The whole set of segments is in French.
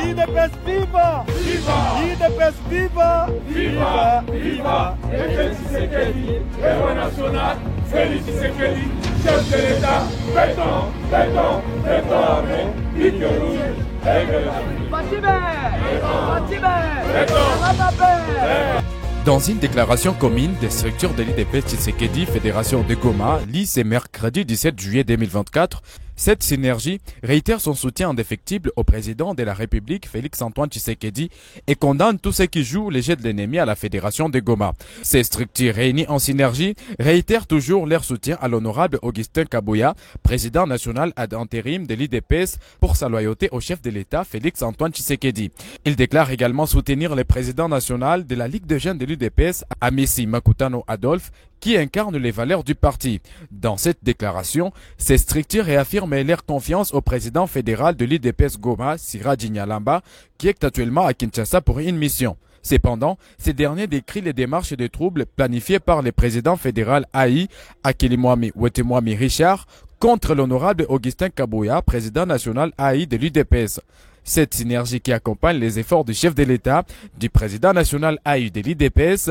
l'IDPS viva! Viva! l'IDPS viva! Viva! Viva! Félix Tshisekedi, héros national, Félix Tshisekedi, chef de l'État, béton, béton, béton armé, ligne rouge, règle la Dans une déclaration commune des structures de l'IDPS Tshisekedi, Fédération de Goma, lit ce mercredi 17 juillet 2024, cette synergie réitère son soutien indéfectible au président de la République, Félix-Antoine Tshisekedi, et condamne tous ceux qui jouent les jets de l'ennemi à la Fédération de Goma. Ces structures réunies en synergie réitèrent toujours leur soutien à l'honorable Augustin Kabouya, président national ad intérim de l'IDPS, pour sa loyauté au chef de l'État, Félix-Antoine Tshisekedi. Il déclare également soutenir le président national de la Ligue des jeunes de l'IDPS, Amissi Makutano Adolphe, qui incarne les valeurs du parti. Dans cette déclaration, ces structures réaffirment leur confiance au président fédéral de l'IDPS Goma, Siraji Nyalamba, qui est actuellement à Kinshasa pour une mission. Cependant, ces derniers décrivent les démarches de troubles planifiées par le président fédéral AI, Akilimwami Wetemwami Richard, contre l'honorable Augustin Kabouya, président national AI de l'IDPS. Cette synergie qui accompagne les efforts du chef de l'État, du président national AI de l'IDPS,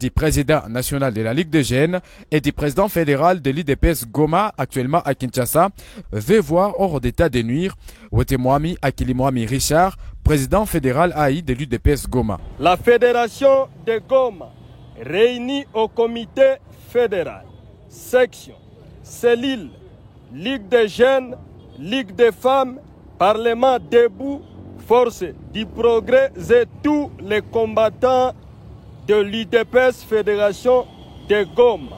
du président national de la Ligue des jeunes et du président fédéral de l'IDPS Goma, actuellement à Kinshasa, veut voir hors d'état de nuire Wetemwami Akilimwami Richard, président fédéral AI de l'IDPS Goma. La fédération de Goma, réunie au comité fédéral, section, cellule, Ligue des jeunes, Ligue des femmes, Parlement debout, force du progrès et tous les combattants de l'IDPS Fédération de Goma.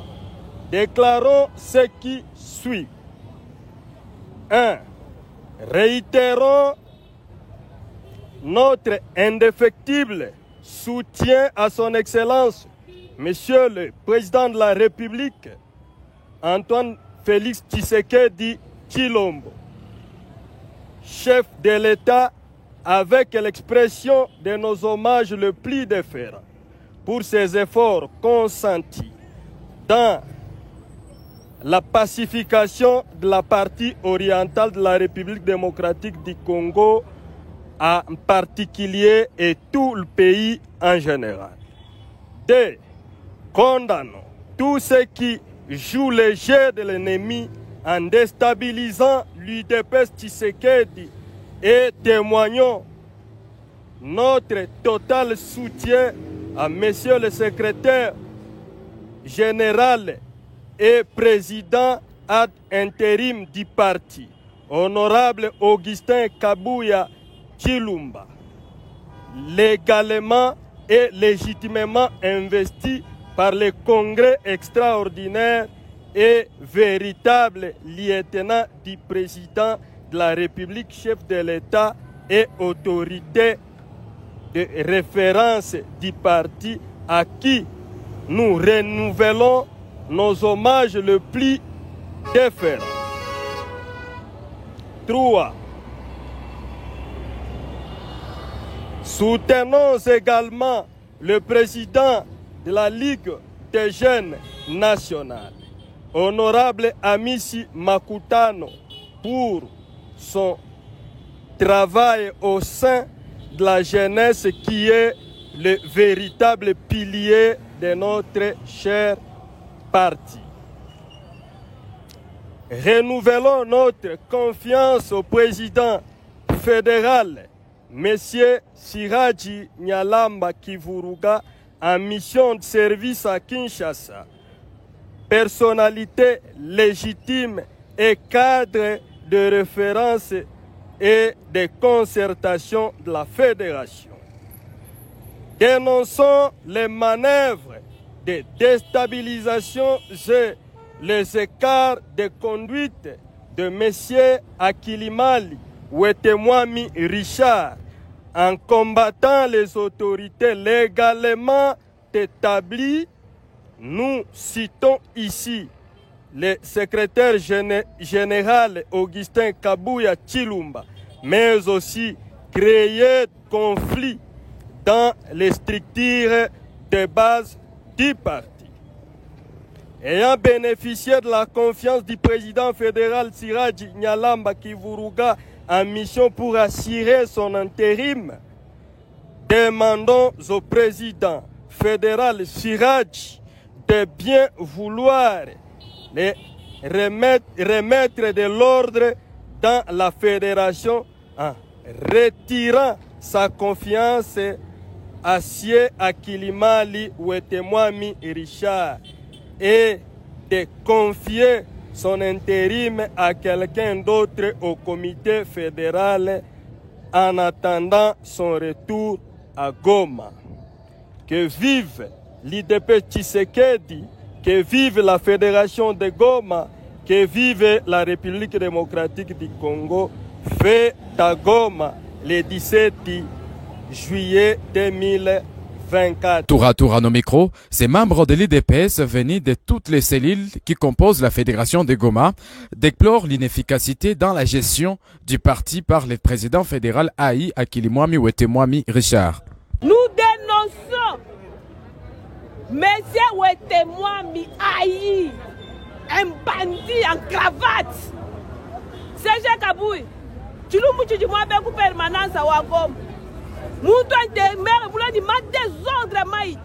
Déclarons ce qui suit. 1. Réitérons notre indéfectible soutien à son Excellence, Monsieur le Président de la République, Antoine Félix Tshisekedi Tshilombo, chef de l'État, avec l'expression de nos hommages le plus déférents pour ses efforts consentis dans la pacification de la partie orientale de la République démocratique du Congo en particulier et tout le pays en général. 2. Condamnons tous ceux qui jouent les jeux de l'ennemi en déstabilisant l'IDPS Tshisekedi et témoignons notre total soutien à Monsieur le secrétaire général et président ad intérim du parti, honorable Augustin Kabouya Tshilombo, légalement et légitimement investi par le Congrès extraordinaire et véritable lieutenant du président de la République, chef de l'État et autorité de référence du parti à qui nous renouvelons nos hommages le plus déférents. 3. Soutenons également le président de la Ligue des jeunes nationales, honorable Amissi Makutano, pour son travail au sein de la jeunesse qui est le véritable pilier de notre cher parti. Renouvelons notre confiance au président fédéral, M. Siraji Nyalamba Kivuruga, en mission de service à Kinshasa, personnalité légitime et cadre de référence et de concertation de la fédération. Dénonçons les manœuvres de déstabilisation et les écarts de conduite de M. Akilimali Wetemwami Richard en combattant les autorités légalement établies. Nous citons ici le secrétaire général Augustin Kabouya Tshilombo, mais aussi créer conflits dans les structures de base du parti. Ayant bénéficié de la confiance du président fédéral Siraji Nyalamba Kivuruga en mission pour assurer son intérim, demandons au président fédéral Siraj de bien vouloir remettre de l'ordre dans la fédération en retirant sa confiance à Sie Akilimali Wetemwami Richard et de confier son intérim à quelqu'un d'autre au comité fédéral en attendant son retour à Goma. Que vive l'IDP Tshisekedi, que vive la fédération de Goma, que vive la République démocratique du Congo, fait à Goma le 17 juillet 2024. Tour à tour à nos micros, ces membres de l'IDPS venus de toutes les cellules qui composent la fédération de Goma déplorent l'inefficacité dans la gestion du parti par le président fédéral Aï Akilimwami Wetemwami Richard. Nous dénonçons M. Wetemwami Aï, un bandit en cravate. Serge Kaboui, tu nous dis moi avec une permanence à Wagom. Mouton de mère, vous l'avez dit, ma désordre, maït.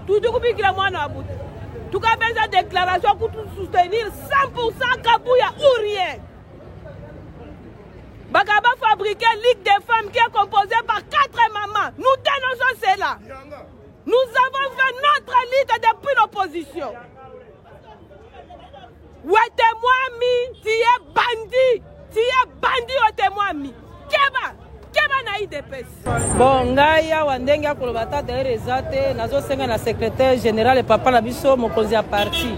Tout le monde qui l'a moins à bout. Tout cas, besoin de déclaration pour tout soutenir 100% Kabouya ou rien. Bagaba fabriqué Ligue des femmes qui est composée par 4 mamans. Nous dénonçons cela. Nous avons fait notre lutte depuis l'opposition. Wetemwami, tu es bandit. Tu es bandit, Wetemwami. Keba na IDPS. Bon, ngaya wandenga kolobata de rezate nazo senga na secrétaire général papa na biso mokonzi ya parti.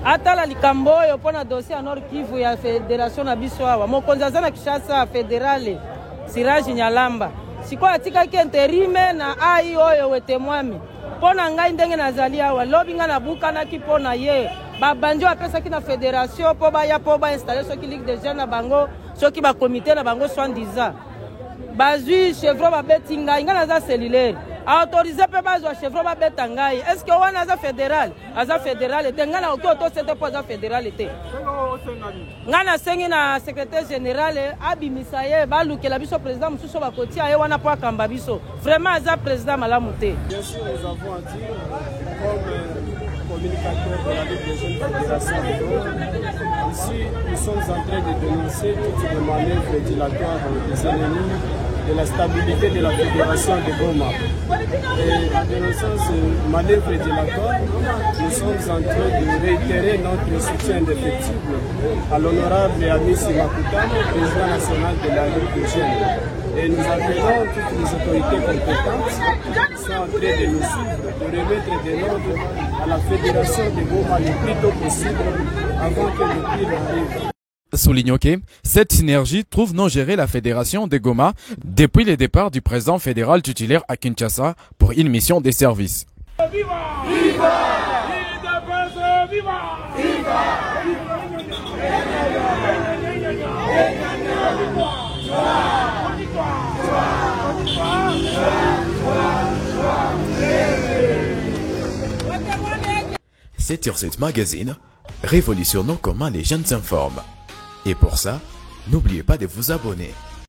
Atala likambo yo pona dossier Nord Kivu ya fédération na biso awa. Mokonzi azana Kishasa fédérale Siraj Nyalamba. Siko atika ki interime na ai oyo Wetemwami. Pona ngai ndenge nazali awa lobi nga na buka na ki pona ye. Babanjo apesa ki na fédération po ba installer soki ligue des jeunes na bango, soki ba comité na bango 70 ans. Bazui chevron ba betinga inga naza cellulaire. Autorisé pe bazwa chevron ba betangai. Est-ce que wana za fédéral? Aza fédéral te ngana okoto sete po za fédéral te. Ngana sengi na secrétaire général abimisa ye balukela biso président mususo bakoti aye wana po akamba biso. Vraiment aza président malamu te. Bien sûr, nous avons à dire comme communicateur de la Ligue des jeunes fédérations de Goma. Ici, nous sommes en train de dénoncer toutes les manœuvres dilatoires des ennemis de la stabilité de la fédération de Goma. Et en dénonçant ces manœuvres dilatoires, nous sommes en train de réitérer notre soutien indéfectible à l'honorable Amisi Makuta, président national de la Ligue des jeunes. Et nous appelons toutes les autorités compétentes qui sont en train de nous suivre, de remettre de l'ordre à la fédération de Goma le plus tôt possible avant que le pire arrive. Soulignons que cette synergie trouve non gérée la fédération de Goma depuis le départ du président fédéral titulaire à Kinshasa pour une mission de service. Viva! Viva! Viva! Viva! C'est sur cette magazine, révolutionnons comment les jeunes s'informent. Et pour ça, n'oubliez pas de vous abonner.